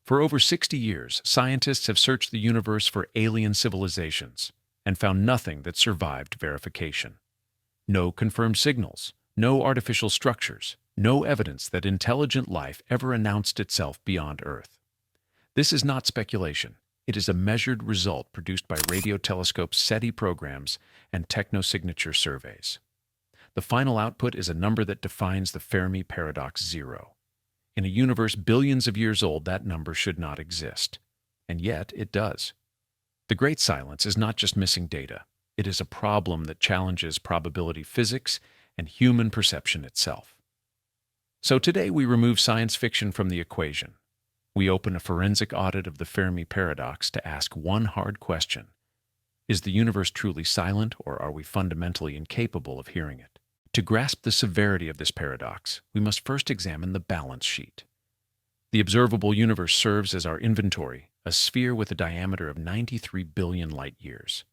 For over 60 years, scientists have searched the universe for alien civilizations and found nothing that survived verification. No confirmed signals, no artificial structures, no evidence that intelligent life ever announced itself beyond Earth. This is not speculation. It is a measured result produced by radio telescopes, SETI programs, and technosignature surveys. The final output is a number that defines the Fermi Paradox 0. In a universe billions of years old, that number should not exist. And yet, it does. The Great Silence is not just missing data. It is a problem that challenges probability physics and human perception itself. So today we remove science fiction from the equation. We open a forensic audit of the Fermi Paradox to ask one hard question. Is the universe truly silent, or are we fundamentally incapable of hearing it? To grasp the severity of this paradox, we must first examine the balance sheet. The observable universe serves as our inventory, a sphere with a diameter of 93 billion light-years.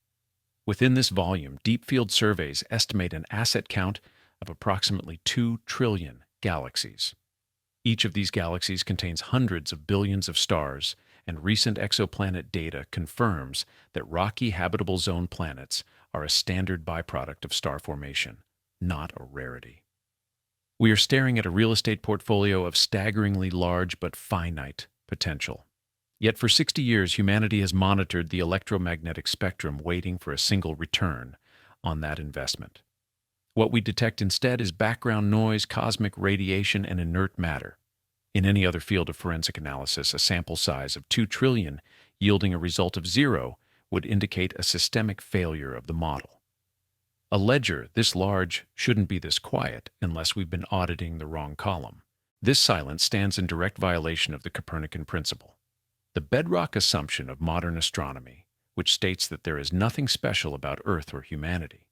Within this volume, deep field surveys estimate an asset count of approximately 2 trillion galaxies. Each of these galaxies contains hundreds of billions of stars, and recent exoplanet data confirms that rocky habitable zone planets are a standard byproduct of star formation, not a rarity. We are staring at a real estate portfolio of staggeringly large but finite potential. Yet for 60 years, humanity has monitored the electromagnetic spectrum, waiting for a single return on that investment. What we detect instead is background noise, cosmic radiation, and inert matter. In any other field of forensic analysis, a sample size of 2 trillion yielding a result of 0 would indicate a systemic failure of the model. A ledger this large shouldn't be this quiet unless we've been auditing the wrong column. This silence stands in direct violation of the Copernican principle, the bedrock assumption of modern astronomy, which states that there is nothing special about Earth or humanity.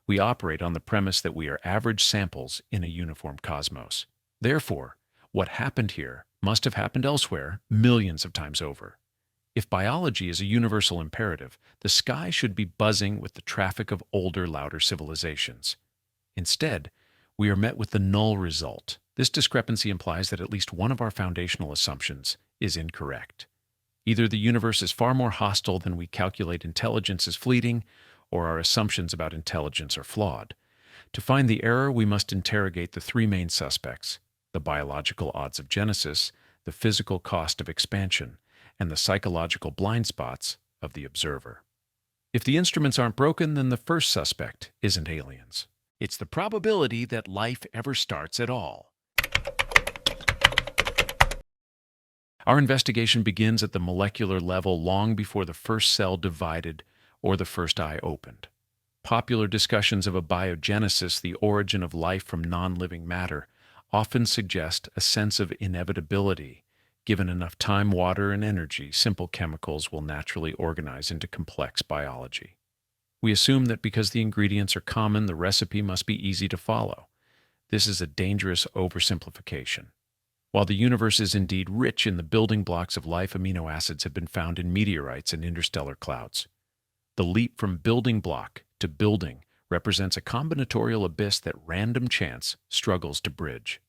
We operate on the premise that we are average samples in a uniform cosmos. Therefore, what happened here must have happened elsewhere millions of times over. If biology is a universal imperative, the sky should be buzzing with the traffic of older, louder civilizations. Instead, we are met with the null result. This discrepancy implies that at least one of our foundational assumptions is incorrect. Either the universe is far more hostile than we calculate intelligence is fleeting, or our assumptions about intelligence are flawed. To find the error, we must interrogate the three main suspects: the biological odds of genesis, the physical cost of expansion, and the psychological blind spots of the observer. If the instruments aren't broken, then the first suspect isn't aliens. It's the probability that life ever starts at all. Our investigation begins at the molecular level long before the first cell divided or the first eye opened. Popular discussions of abiogenesis, the origin of life from non-living matter, often suggest a sense of inevitability. Given enough time, water, and energy, simple chemicals will naturally organize into complex biology. We assume that because the ingredients are common, the recipe must be easy to follow. This is a dangerous oversimplification. While the universe is indeed rich in the building blocks of life, amino acids have been found in meteorites and interstellar clouds. The leap from building block to building represents a combinatorial abyss that random chance struggles to bridge.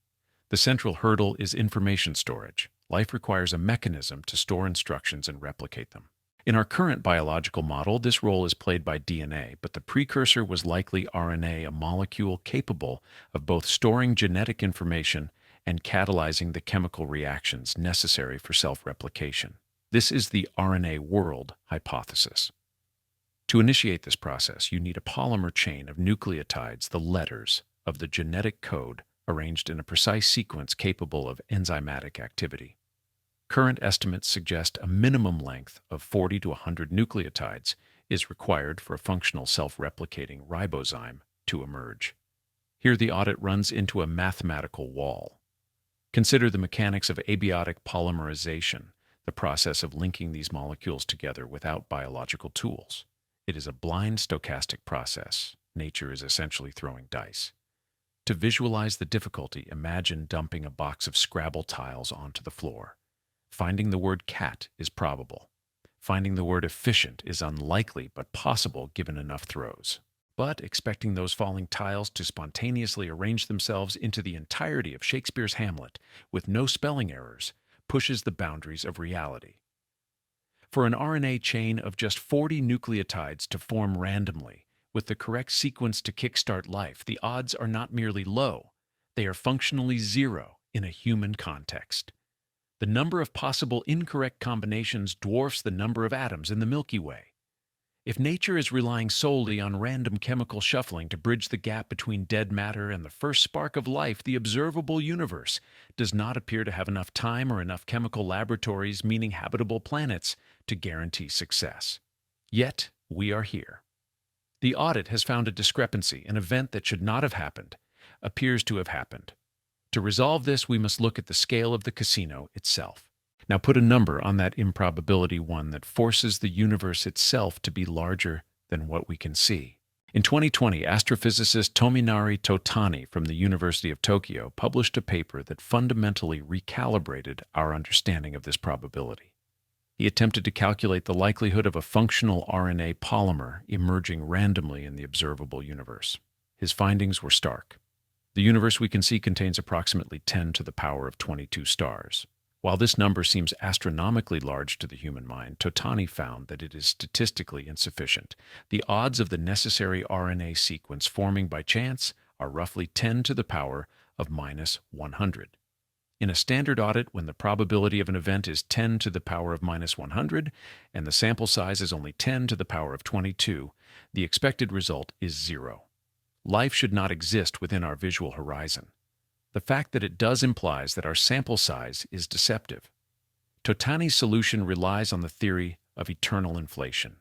The central hurdle is information storage. Life requires a mechanism to store instructions and replicate them. In our current biological model, this role is played by DNA, but the precursor was likely RNA, a molecule capable of both storing genetic information and catalyzing the chemical reactions necessary for self-replication. This is the RNA world hypothesis. To initiate this process, you need a polymer chain of nucleotides, the letters of the genetic code, arranged in a precise sequence capable of enzymatic activity. Current estimates suggest a minimum length of 40 to 100 nucleotides is required for a functional self-replicating ribozyme to emerge. Here the audit runs into a mathematical wall. Consider the mechanics of abiotic polymerization, the process of linking these molecules together without biological tools. It is a blind stochastic process. Nature is essentially throwing dice. To visualize the difficulty, imagine dumping a box of Scrabble tiles onto the floor. Finding the word cat is probable. Finding the word efficient is unlikely but possible given enough throws. But expecting those falling tiles to spontaneously arrange themselves into the entirety of Shakespeare's Hamlet with no spelling errors pushes the boundaries of reality. For an RNA chain of just 40 nucleotides to form randomly, with the correct sequence to kickstart life, the odds are not merely low, they are functionally zero in a human context. The number of possible incorrect combinations dwarfs the number of atoms in the Milky Way. If nature is relying solely on random chemical shuffling to bridge the gap between dead matter and the first spark of life, the observable universe does not appear to have enough time or enough chemical laboratories, meaning habitable planets, to guarantee success. Yet, we are here. The audit has found a discrepancy. An event that should not have happened appears to have happened. To resolve this, we must look at the scale of the casino itself. Now put a number on that improbability one that forces the universe itself to be larger than what we can see. In 2020, astrophysicist Tominari Totani from the University of Tokyo published a paper that fundamentally recalibrated our understanding of this probability. He attempted to calculate the likelihood of a functional RNA polymer emerging randomly in the observable universe. His findings were stark. The universe we can see contains approximately 10 to the power of 22 stars. While this number seems astronomically large to the human mind, Totani found that it is statistically insufficient. The odds of the necessary RNA sequence forming by chance are roughly 10 to the power of minus 100. In a standard audit, when the probability of an event is 10 to the power of minus 100 and the sample size is only 10 to the power of 22, the expected result is 0. Life should not exist within our visual horizon. The fact that it does implies that our sample size is deceptive. Totani's solution relies on the theory of eternal inflation.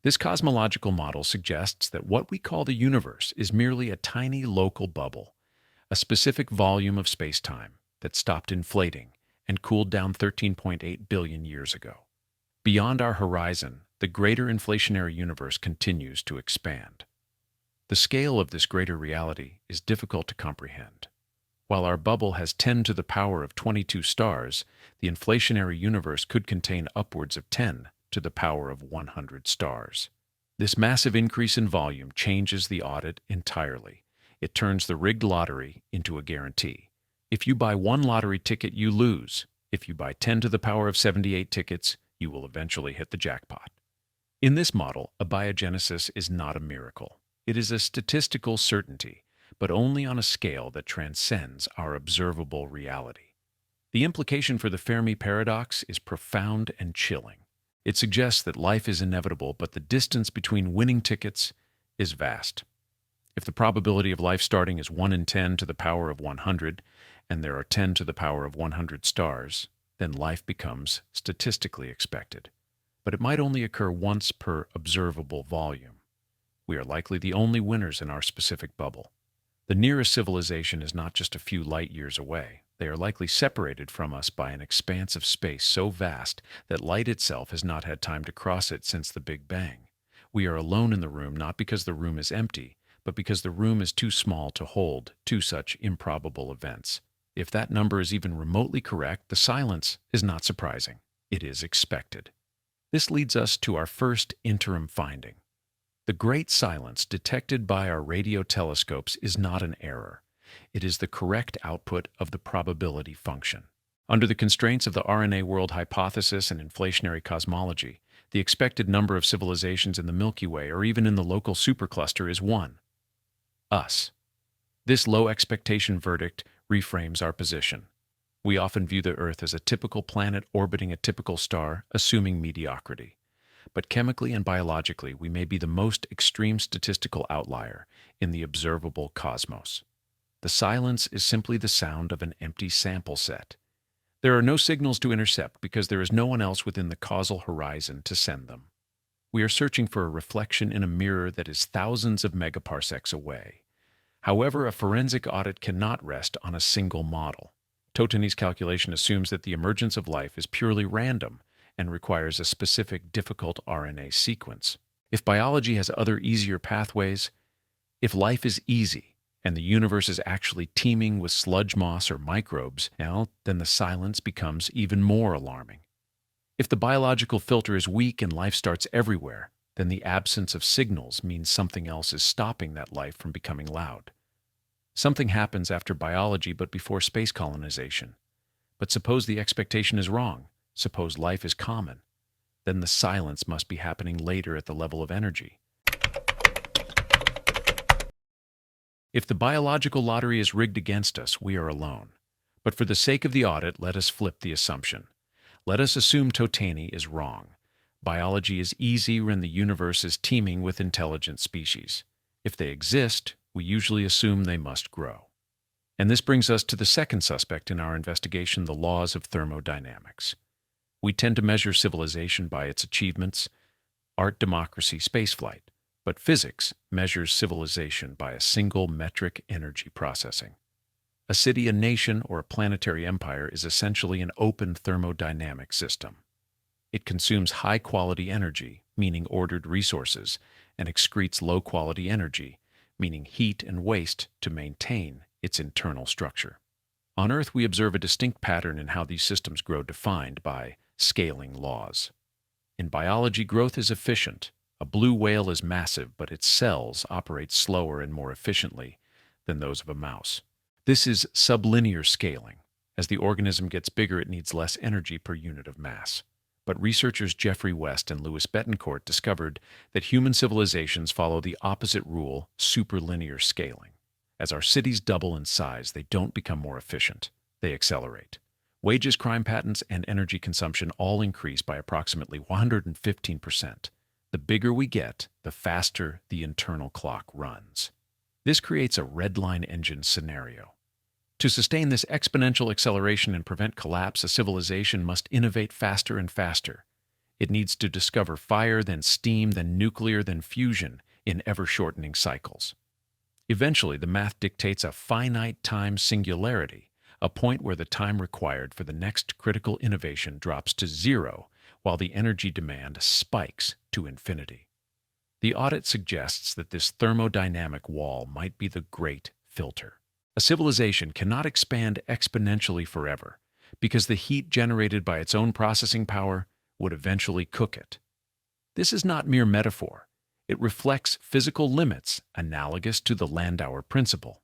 This cosmological model suggests that what we call the universe is merely a tiny local bubble, a specific volume of space-time that stopped inflating and cooled down 13.8 billion years ago. Beyond our horizon, the greater inflationary universe continues to expand. The scale of this greater reality is difficult to comprehend. While our bubble has 10 to the power of 22 stars, the inflationary universe could contain upwards of 10 to the power of 100 stars. This massive increase in volume changes the audit entirely. It turns the rigged lottery into a guarantee. If you buy one lottery ticket, you lose. If you buy 10 to the power of 78 tickets, you will eventually hit the jackpot. In this model, abiogenesis is not a miracle. It is a statistical certainty, but only on a scale that transcends our observable reality. The implication for the Fermi Paradox is profound and chilling. It suggests that life is inevitable, but the distance between winning tickets is vast. If the probability of life starting is 1 in 10 to the power of 100, and there are 10 to the power of 100 stars, then life becomes statistically expected. But it might only occur once per observable volume. We are likely the only winners in our specific bubble. The nearest civilization is not just a few light years away. They are likely separated from us by an expanse of space so vast that light itself has not had time to cross it since the Big Bang. We are alone in the room not because the room is empty, but because the room is too small to hold two such improbable events. If that number is even remotely correct, the silence is not surprising. It is expected. This leads us to our first interim finding. The great silence detected by our radio telescopes is not an error. It is the correct output of the probability function. Under the constraints of the RNA world hypothesis and inflationary cosmology, the expected number of civilizations in the Milky Way or even in the local supercluster is 1. Us. This low expectation verdict reframes our position. We often view the Earth as a typical planet orbiting a typical star, assuming mediocrity. But chemically and biologically, we may be the most extreme statistical outlier in the observable cosmos. The silence is simply the sound of an empty sample set. There are no signals to intercept because there is no one else within the causal horizon to send them. We are searching for a reflection in a mirror that is thousands of megaparsecs away. However, a forensic audit cannot rest on a single model. Totani's calculation assumes that the emergence of life is purely random and requires a specific difficult RNA sequence. If biology has other easier pathways, if life is easy and the universe is actually teeming with sludge moss or microbes, then the silence becomes even more alarming. If the biological filter is weak and life starts everywhere, then the absence of signals means something else is stopping that life from becoming loud. Something happens after biology but before space colonization. But suppose the expectation is wrong. Suppose life is common. Then the silence must be happening later at the level of energy. If the biological lottery is rigged against us, we are alone. But for the sake of the audit, let us flip the assumption. Let us assume Totani is wrong. Biology is easy when the universe is teeming with intelligent species. If they exist, we usually assume they must grow. And this brings us to the second suspect in our investigation, the laws of thermodynamics. We tend to measure civilization by its achievements, art, democracy, spaceflight, but physics measures civilization by a single metric: energy processing. A city, a nation, or a planetary empire is essentially an open thermodynamic system. It consumes high-quality energy, meaning ordered resources, and excretes low-quality energy, meaning heat and waste, to maintain its internal structure. On Earth, we observe a distinct pattern in how these systems grow, defined by scaling laws. In biology, growth is efficient. A blue whale is massive, but its cells operate slower and more efficiently than those of a mouse. This is sublinear scaling. As the organism gets bigger, it needs less energy per unit of mass. But researchers Geoffrey West and Louis Betancourt discovered that human civilizations follow the opposite rule: superlinear scaling. As our cities double in size, they don't become more efficient. They accelerate. Wages, crime patterns, and energy consumption all increase by approximately 115%. The bigger we get, the faster the internal clock runs. This creates a redline engine scenario. To sustain this exponential acceleration and prevent collapse, a civilization must innovate faster and faster. It needs to discover fire, then steam, then nuclear, then fusion in ever-shortening cycles. Eventually, the math dictates a finite time singularity, a point where the time required for the next critical innovation drops to zero, while the energy demand spikes to infinity. The audit suggests that this thermodynamic wall might be the great filter. A civilization cannot expand exponentially forever, because the heat generated by its own processing power would eventually cook it. This is not mere metaphor. It reflects physical limits analogous to the Landauer principle.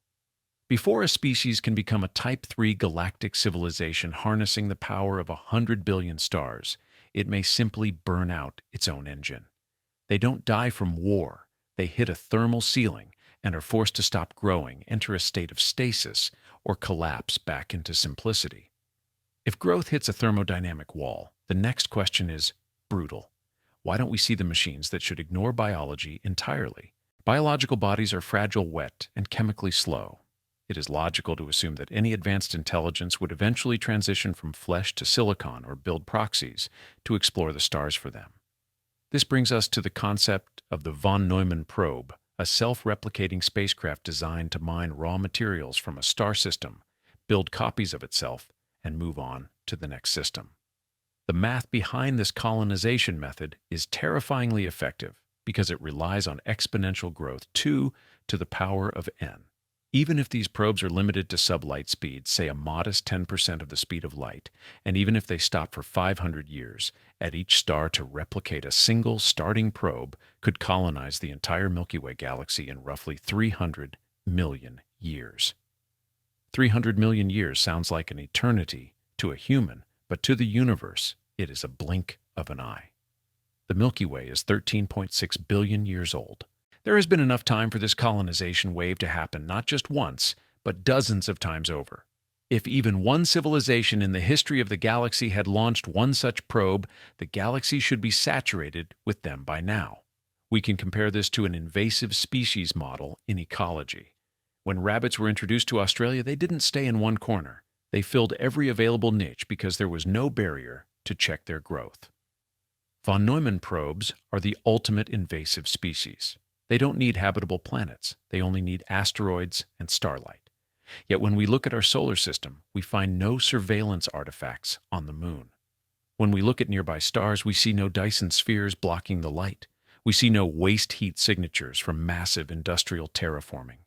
Before a species can become a Type 3 galactic civilization harnessing the power of 100 billion stars, it may simply burn out its own engine. They don't die from war. They hit a thermal ceiling and are forced to stop growing, enter a state of stasis, or collapse back into simplicity. If growth hits a thermodynamic wall, the next question is brutal. Why don't we see the machines that should ignore biology entirely? Biological bodies are fragile, wet, and chemically slow. It is logical to assume that any advanced intelligence would eventually transition from flesh to silicon or build proxies to explore the stars for them. This brings us to the concept of the von Neumann probe, a self-replicating spacecraft designed to mine raw materials from a star system, build copies of itself, and move on to the next system. The math behind this colonization method is terrifyingly effective because it relies on exponential growth 2 to the power of n. Even if these probes are limited to sublight speeds, say a modest 10% of the speed of light, and even if they stop for 500 years, at each star to replicate a single starting probe could colonize the entire Milky Way galaxy in roughly 300 million years. 300 million years sounds like an eternity to a human, but to the universe, it is a blink of an eye. The Milky Way is 13.6 billion years old. There has been enough time for this colonization wave to happen not just once, but dozens of times over. If even one civilization in the history of the galaxy had launched one such probe, the galaxy should be saturated with them by now. We can compare this to an invasive species model in ecology. When rabbits were introduced to Australia, they didn't stay in one corner. They filled every available niche because there was no barrier to check their growth. Von Neumann probes are the ultimate invasive species. They don't need habitable planets. They only need asteroids and starlight. Yet when we look at our solar system, we find no surveillance artifacts on the moon. When we look at nearby stars, we see no Dyson spheres blocking the light. We see no waste heat signatures from massive industrial terraforming.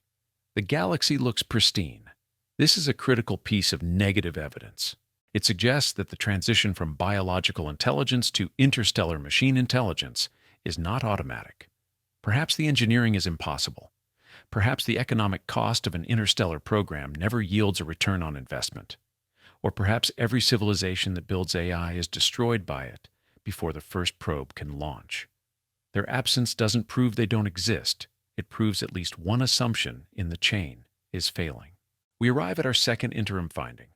The galaxy looks pristine. This is a critical piece of negative evidence. It suggests that the transition from biological intelligence to interstellar machine intelligence is not automatic. Perhaps the engineering is impossible. Perhaps the economic cost of an interstellar program never yields a return on investment. Or perhaps every civilization that builds AI is destroyed by it before the first probe can launch. Their absence doesn't prove they don't exist. It proves at least one assumption in the chain is failing. We arrive at our second interim finding.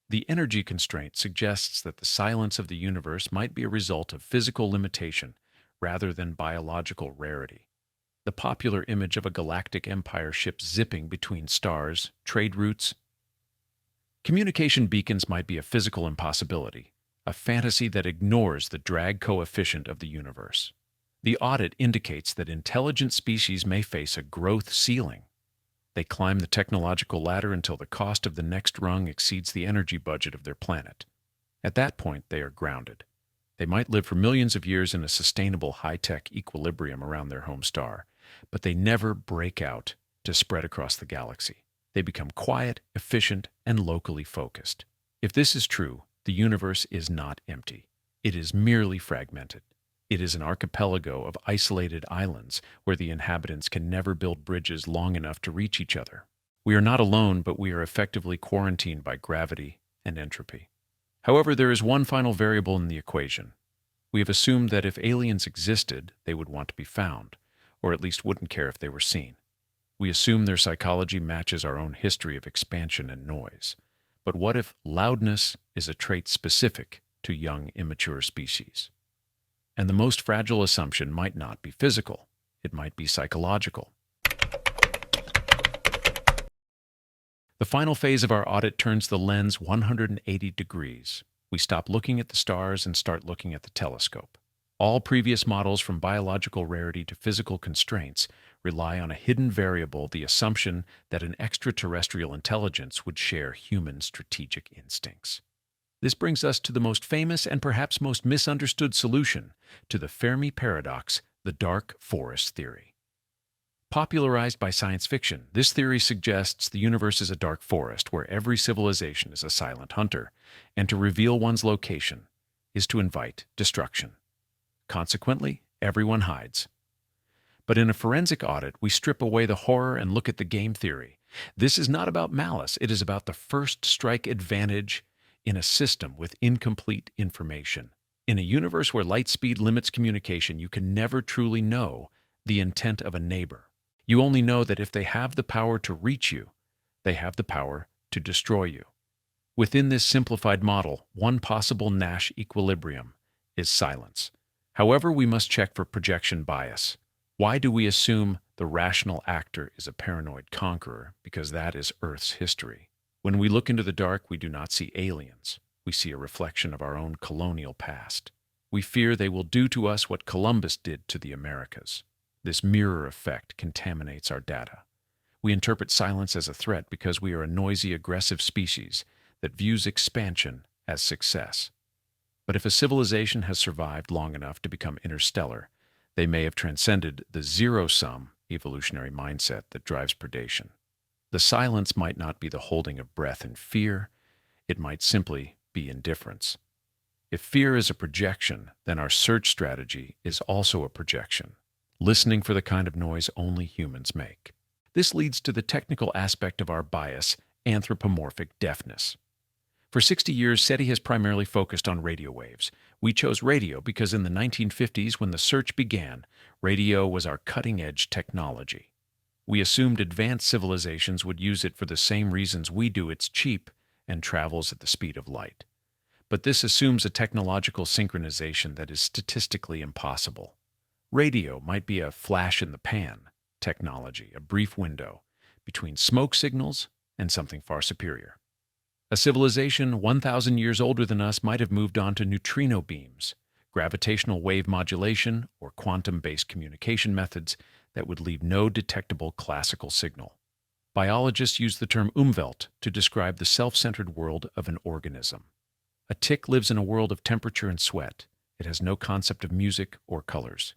The energy constraint suggests that the silence of the universe might be a result of physical limitation rather than biological rarity. The popular image of a galactic empire ship zipping between stars, trade routes. Communication beacons might be a physical impossibility, a fantasy that ignores the drag coefficient of the universe. The audit indicates that intelligent species may face a growth ceiling. They climb the technological ladder until the cost of the next rung exceeds the energy budget of their planet. At that point, they are grounded. They might live for millions of years in a sustainable high-tech equilibrium around their home star, but they never break out to spread across the galaxy. They become quiet, efficient, and locally focused. If this is true, the universe is not empty. It is merely fragmented. It is an archipelago of isolated islands where the inhabitants can never build bridges long enough to reach each other. We are not alone, but we are effectively quarantined by gravity and entropy. However, there is one final variable in the equation. We have assumed that if aliens existed, they would want to be found, or at least wouldn't care if they were seen. We assume their psychology matches our own history of expansion and noise. But what if loudness is a trait specific to young, immature species? And the most fragile assumption might not be physical. It might be psychological. The final phase of our audit turns the lens 180 degrees. We stop looking at the stars and start looking at the telescope. All previous models, from biological rarity to physical constraints, rely on a hidden variable, the assumption that an extraterrestrial intelligence would share human strategic instincts. This brings us to the most famous and perhaps most misunderstood solution to the Fermi Paradox, the dark forest theory. Popularized by science fiction, this theory suggests the universe is a dark forest where every civilization is a silent hunter, and to reveal one's location is to invite destruction. Consequently, everyone hides. But in a forensic audit, we strip away the horror and look at the game theory. This is not about malice, it is about the first strike advantage in a system with incomplete information. In a universe where light speed limits communication, you can never truly know the intent of a neighbor. You only know that if they have the power to reach you, they have the power to destroy you. Within this simplified model, one possible Nash equilibrium is silence. However, we must check for projection bias. Why do we assume the rational actor is a paranoid conqueror? Because that is Earth's history. When we look into the dark, we do not see aliens. We see a reflection of our own colonial past. We fear they will do to us what Columbus did to the Americas. This mirror effect contaminates our data. We interpret silence as a threat because we are a noisy, aggressive species that views expansion as success. But if a civilization has survived long enough to become interstellar, they may have transcended the zero-sum evolutionary mindset that drives predation. The silence might not be the holding of breath in fear, it might simply be indifference. If fear is a projection, then our search strategy is also a projection, listening for the kind of noise only humans make. This leads to the technical aspect of our bias, anthropomorphic deafness. For 60 years, SETI has primarily focused on radio waves. We chose radio because in the 1950s, when the search began, radio was our cutting-edge technology. We assumed advanced civilizations would use it for the same reasons we do. It's cheap and travels at the speed of light. But this assumes a technological synchronization that is statistically impossible. Radio might be a flash-in-the-pan technology, a brief window between smoke signals and something far superior. A civilization 1,000 years older than us might have moved on to neutrino beams, gravitational wave modulation, or quantum-based communication methods that would leave no detectable classical signal. Biologists use the term Umwelt to describe the self-centered world of an organism. A tick lives in a world of temperature and sweat. It has no concept of music or colors.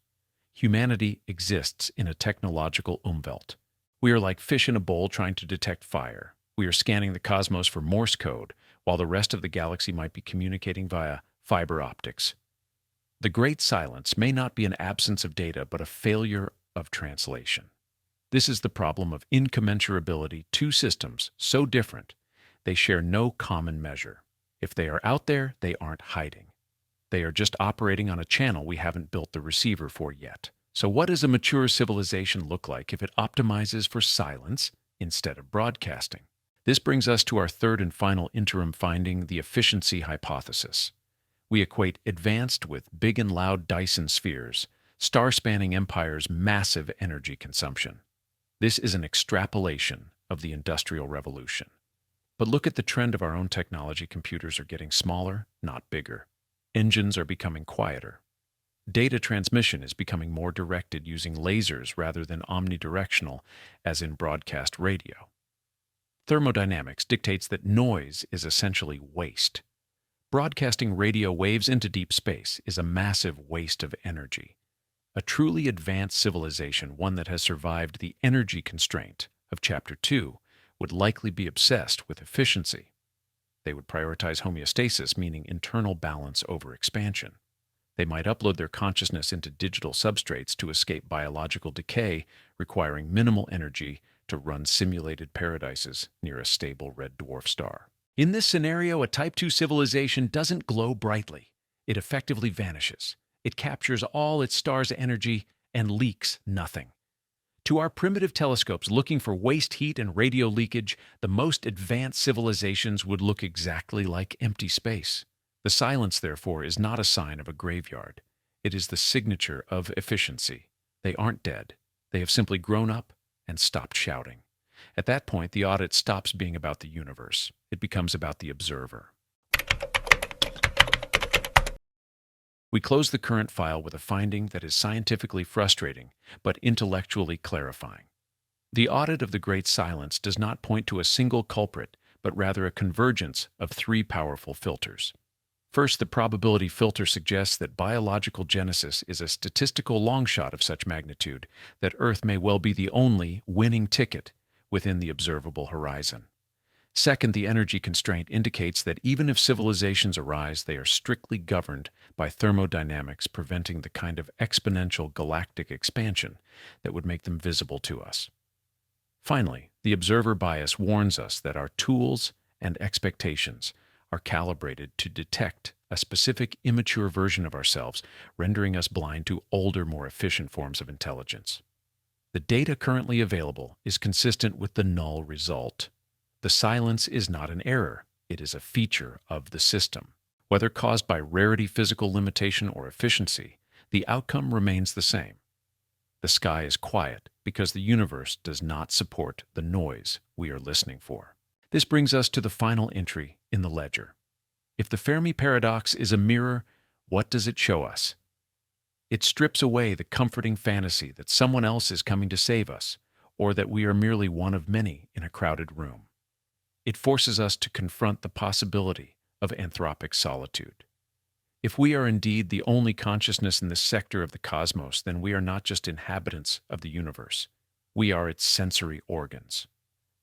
Humanity exists in a technological Umwelt. We are like fish in a bowl trying to detect fire. We are scanning the cosmos for Morse code, while the rest of the galaxy might be communicating via fiber optics. The Great Silence may not be an absence of data, but a failure of translation. This is the problem of incommensurability, two systems so different They share no common measure. If they are out there, they aren't hiding. They are just operating on a channel we haven't built the receiver for yet. So what does a mature civilization look like if it optimizes for silence instead of broadcasting? This brings us to our third and final interim finding, the efficiency hypothesis. We equate advanced with big and loud Dyson spheres, star-spanning empires' massive energy consumption. This is an extrapolation of the Industrial Revolution. But look at the trend of our own technology. Computers are getting smaller, not bigger. Engines are becoming quieter. Data transmission is becoming more directed using lasers rather than omnidirectional, as in broadcast radio. Thermodynamics dictates that noise is essentially waste. Broadcasting radio waves into deep space is a massive waste of energy. A truly advanced civilization, one that has survived the energy constraint of Chapter 2, would likely be obsessed with efficiency. They would prioritize homeostasis, meaning internal balance over expansion. They might upload their consciousness into digital substrates to escape biological decay, requiring minimal energy to run simulated paradises near a stable red dwarf star. In this scenario, a Type 2 civilization doesn't glow brightly. It effectively vanishes. It captures all its star's energy and leaks nothing. To our primitive telescopes looking for waste heat and radio leakage, the most advanced civilizations would look exactly like empty space. The silence, therefore, is not a sign of a graveyard. It is the signature of efficiency. They aren't dead. They have simply grown up and stopped shouting. At that point, the audit stops being about the universe. It becomes about the observer. We close the current file with a finding that is scientifically frustrating, but intellectually clarifying. The audit of the Great Silence does not point to a single culprit, but rather a convergence of three powerful filters. First, the probability filter suggests that biological genesis is a statistical longshot of such magnitude that Earth may well be the only winning ticket within the observable horizon. Second, the energy constraint indicates that even if civilizations arise, they are strictly governed by thermodynamics, preventing the kind of exponential galactic expansion that would make them visible to us. Finally, the observer bias warns us that our tools and expectations are calibrated to detect a specific immature version of ourselves, rendering us blind to older, more efficient forms of intelligence. The data currently available is consistent with the null result. The silence is not an error, it is a feature of the system. Whether caused by rarity, physical limitation, or efficiency, the outcome remains the same. The sky is quiet because the universe does not support the noise we are listening for. This brings us to the final entry in the ledger. If the Fermi Paradox is a mirror, what does it show us? It strips away the comforting fantasy that someone else is coming to save us, or that we are merely one of many in a crowded room. It forces us to confront the possibility of anthropic solitude. If we are indeed the only consciousness in this sector of the cosmos, then we are not just inhabitants of the universe. We are its sensory organs.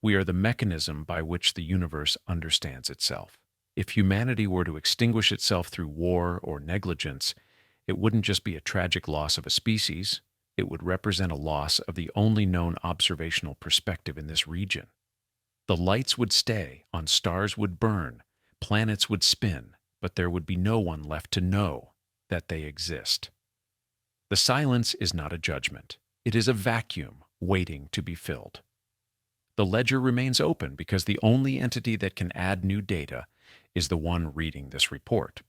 We are the mechanism by which the universe understands itself. If humanity were to extinguish itself through war or negligence, it wouldn't just be a tragic loss of a species, it would represent a loss of the only known observational perspective in this region. The lights would stay, on stars would burn, planets would spin, but there would be no one left to know that they exist. The silence is not a judgment. It is a vacuum waiting to be filled. The ledger remains open because the only entity that can add new data is the one reading this report.